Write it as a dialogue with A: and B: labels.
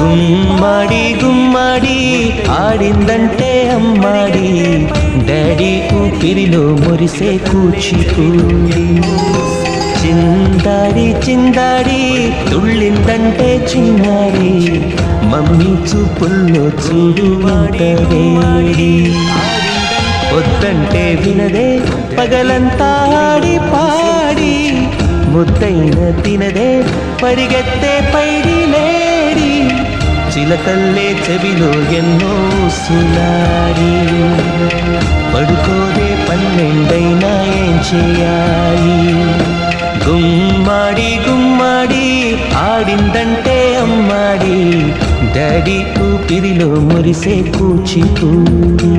A: గుమ్మడి గుమ్మడి ఆడిందంటే అమ్మాడి, daddy ఊపిరిలో మురిసే కూచిపూడి. చిందాడి చిందాడి తుళ్ళిందంటే చిన్నారి, మమ్మీ చూపుల్లో చూడు అంత వేడి. వద్దంటే వినదే పగలంతా ఆడి పాడి, ముద్దైన తినదే పరిగెత్తే పైడి లేడి. చిలకల్లే చెవిలో ఎన్నో సులాడి, పడుకోదే పన్నెండైనా ఏం చేయాలి. గుమ్మాడి గుమ్మాడి ఆడిందంటే అమ్మాడి, డాడీ ఊపిరిలో మురిసే కూచిపూడి.